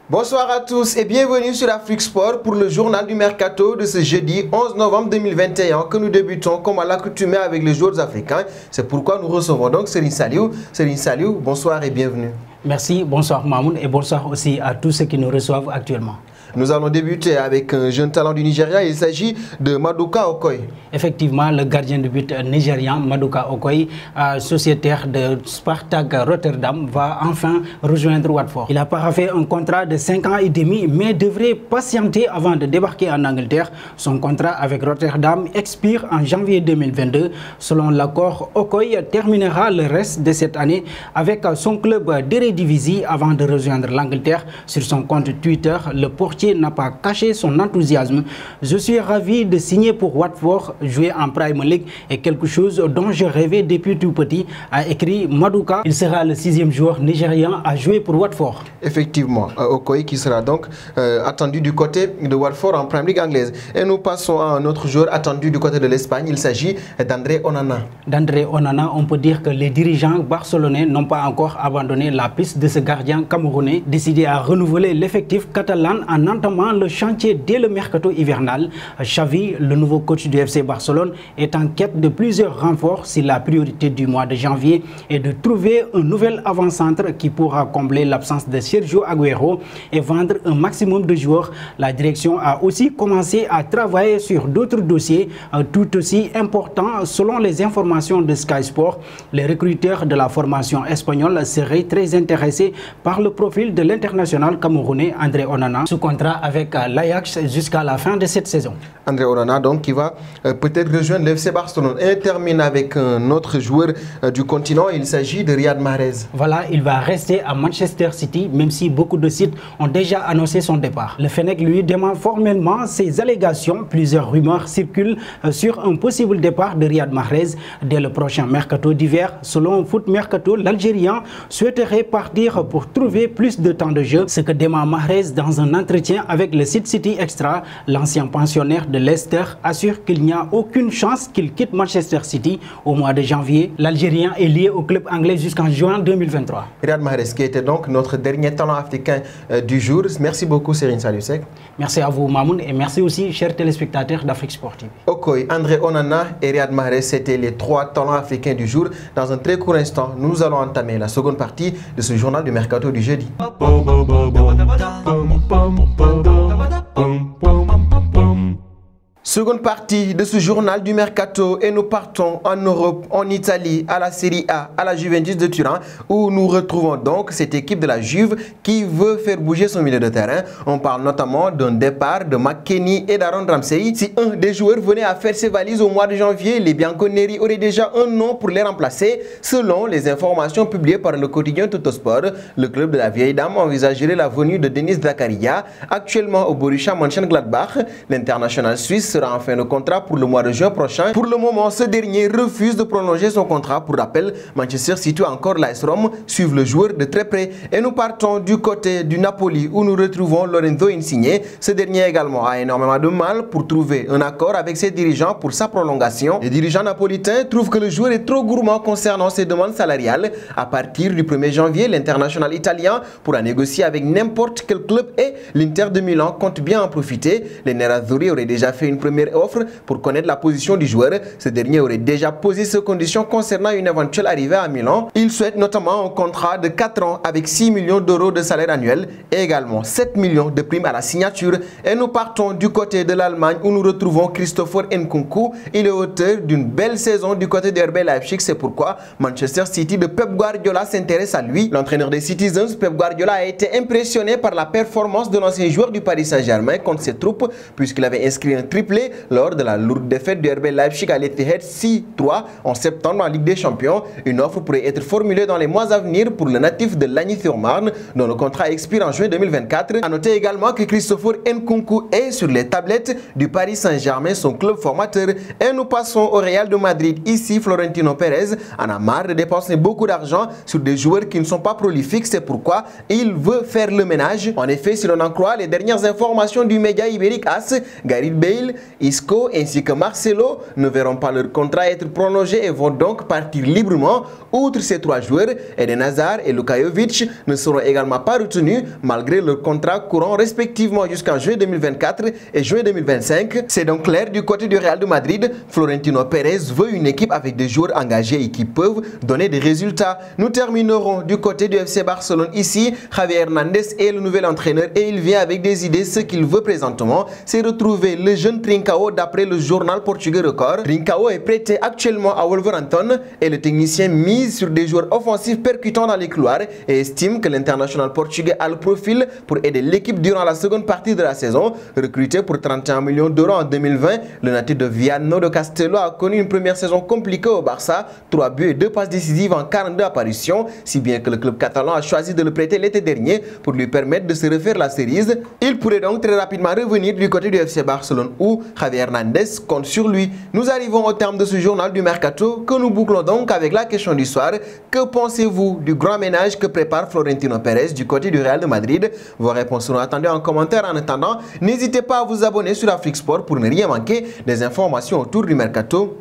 Bonsoir à tous et bienvenue sur Afrique Sport pour le journal du Mercato de ce jeudi 11 novembre 2021 que nous débutons comme à l'accoutumée avec les joueurs africains. C'est pourquoi nous recevons donc Serigne Saliou. Serigne Saliou, bonsoir et bienvenue. Merci, bonsoir Mamoun et bonsoir aussi à tous ceux qui nous reçoivent actuellement. Nous allons débuter avec un jeune talent du Nigeria, il s'agit de Maduka Okoye. Effectivement, le gardien de but nigérian Maduka Okoye, sociétaire de Spartak Rotterdam, va enfin rejoindre Watford. Il a paraphé un contrat de 5 ans et demi, mais devrait patienter avant de débarquer en Angleterre. Son contrat avec Rotterdam expire en janvier 2022. Selon l'accord, Okoye terminera le reste de cette année avec son club d'Eredivisie avant de rejoindre l'Angleterre. Sur son compte Twitter, le portier n'a pas caché son enthousiasme. Je suis ravi de signer pour Watford, jouer en Premier League est quelque chose dont je rêvais depuis tout petit, a écrit Maduka. Il sera le 6e joueur nigérian à jouer pour Watford. Effectivement, Okoye qui sera donc attendu du côté de Watford en Premier League anglaise. Et nous passons à un autre joueur attendu du côté de l'Espagne, il s'agit d'André Onana. D'André Onana, on peut dire que les dirigeants barcelonais n'ont pas encore abandonné la piste de ce gardien camerounais, décidé à renouveler l'effectif catalan en entamant le chantier dès le mercato hivernal. Xavi, le nouveau coach du FC Barcelone, est en quête de plusieurs renforts si la priorité du mois de janvier est de trouver un nouvel avant-centre qui pourra combler l'absence de Sergio Agüero et vendre un maximum de joueurs. La direction a aussi commencé à travailler sur d'autres dossiers tout aussi importants. Selon les informations de Sky Sport, les recruteurs de la formation espagnole seraient très intéressés par le profil de l'international camerounais André Onana, sous contrat avec l'Ajax jusqu'à la fin de cette saison. André Onana donc qui va peut-être rejoindre le FC Barcelone. Et termine avec un autre joueur du continent, il s'agit de Riyad Mahrez. Voilà, il va rester à Manchester City même si beaucoup de sites ont déjà annoncé son départ. Le Fennec lui dément formellement ces allégations. Plusieurs rumeurs circulent sur un possible départ de Riyad Mahrez dès le prochain mercato d'hiver. Selon Foot Mercato, l'Algérien souhaiterait partir pour trouver plus de temps de jeu, ce que dément Mahrez dans un entretien avec le site City Extra. L'ancien pensionnaire de Leicester assure qu'il n'y a aucune chance qu'il quitte Manchester City au mois de janvier. L'Algérien est lié au club anglais jusqu'en juin 2023. Riyad Mahrez qui était donc notre dernier talent africain du jour. Merci beaucoup Serigne Saliou Seck. Merci à vous Mamoun et merci aussi chers téléspectateurs d'Afrique Sport TV. Okoye, André Onana et Riyad Mahrez, c'était les 3 talents africains du jour. Dans un très court instant, nous allons entamer la seconde partie de ce journal du Mercato du jeudi. Seconde partie de ce journal du Mercato et nous partons en Europe, en Italie, à la Serie A, à la Juventus de Turin où nous retrouvons donc cette équipe de la Juve qui veut faire bouger son milieu de terrain. On parle notamment d'un départ de McKennie et d'Aaron Ramsey. Si un des joueurs venait à faire ses valises au mois de janvier, les Bianconeri auraient déjà un nom pour les remplacer. Selon les informations publiées par le quotidien Tuttosport, le club de la vieille dame envisagerait la venue de Denis Zakaria, actuellement au Borussia Mönchengladbach. L'international suisse sera en fin de contrat pour le mois de juin prochain. Pour le moment, ce dernier refuse de prolonger son contrat. Pour rappel, Manchester City ou encore l'AS Rome suivent le joueur de très près. Et nous partons du côté du Napoli où nous retrouvons Lorenzo Insigne. Ce dernier également a énormément de mal pour trouver un accord avec ses dirigeants pour sa prolongation. Les dirigeants napolitains trouvent que le joueur est trop gourmand concernant ses demandes salariales. À partir du 1er janvier, l'international italien pourra négocier avec n'importe quel club et l'Inter de Milan compte bien en profiter. Les Nerazzurri auraient déjà fait une première offre pour connaître la position du joueur. Ce dernier aurait déjà posé ses conditions concernant une éventuelle arrivée à Milan. Il souhaite notamment un contrat de 4 ans avec 6 millions d'euros de salaire annuel et également 7 millions de primes à la signature. Et nous partons du côté de l'Allemagne où nous retrouvons Christopher Nkunku. Il est auteur d'une belle saison du côté de RB Leipzig. C'est pourquoi Manchester City de Pep Guardiola s'intéresse à lui. L'entraîneur des Citizens, Pep Guardiola, a été impressionné par la performance de l'ancien joueur du Paris Saint-Germain contre ses troupes puisqu'il avait inscrit un triplé lors de la lourde défaite du RB Leipzig à l'Etihad 6-3 en septembre en Ligue des Champions. Une offre pourrait être formulée dans les mois à venir pour le natif de Lagny-sur-Marne dont le contrat expire en juin 2024. A noter également que Christopher Nkunku est sur les tablettes du Paris Saint-Germain, son club formateur. Et nous passons au Real de Madrid. Ici, Florentino Pérez en a marre de dépenser beaucoup d'argent sur des joueurs qui ne sont pas prolifiques. C'est pourquoi il veut faire le ménage. En effet, si l'on en croit les dernières informations du média ibérique AS, Gareth Bale Isco ainsi que Marcelo ne verront pas leur contrat être prolongé et vont donc partir librement. Outre ces 3 joueurs, Eden Hazard et Luka Jovic ne seront également pas retenus malgré leur contrat courant respectivement jusqu'en juin 2024 et juin 2025. C'est donc clair du côté du Real de Madrid. Florentino Pérez veut une équipe avec des joueurs engagés et qui peuvent donner des résultats. Nous terminerons du côté du FC Barcelone. Ici, Javier Hernandez est le nouvel entraîneur et il vient avec des idées. Ce qu'il veut présentement, c'est retrouver le jeune Trincao d'après le journal portugais Record. Trincao est prêté actuellement à Wolverhampton et le technicien mise sur des joueurs offensifs percutants dans les couloirs et estime que l'international portugais a le profil pour aider l'équipe durant la seconde partie de la saison. Recruté pour 31 millions d'euros en 2020, le natif de Viano de Castelo a connu une première saison compliquée au Barça, 3 buts et 2 passes décisives en 42 apparitions, si bien que le club catalan a choisi de le prêter l'été dernier pour lui permettre de se refaire la cerise. Il pourrait donc très rapidement revenir du côté du FC Barcelone où Javier Hernandez compte sur lui. Nous arrivons au terme de ce journal du Mercato que nous bouclons donc avec la question du soir. Que pensez-vous du grand ménage que prépare Florentino Pérez du côté du Real de Madrid? Vos réponses seront attendues en commentaire. En attendant, n'hésitez pas à vous abonner sur Afrique Sport pour ne rien manquer des informations autour du Mercato.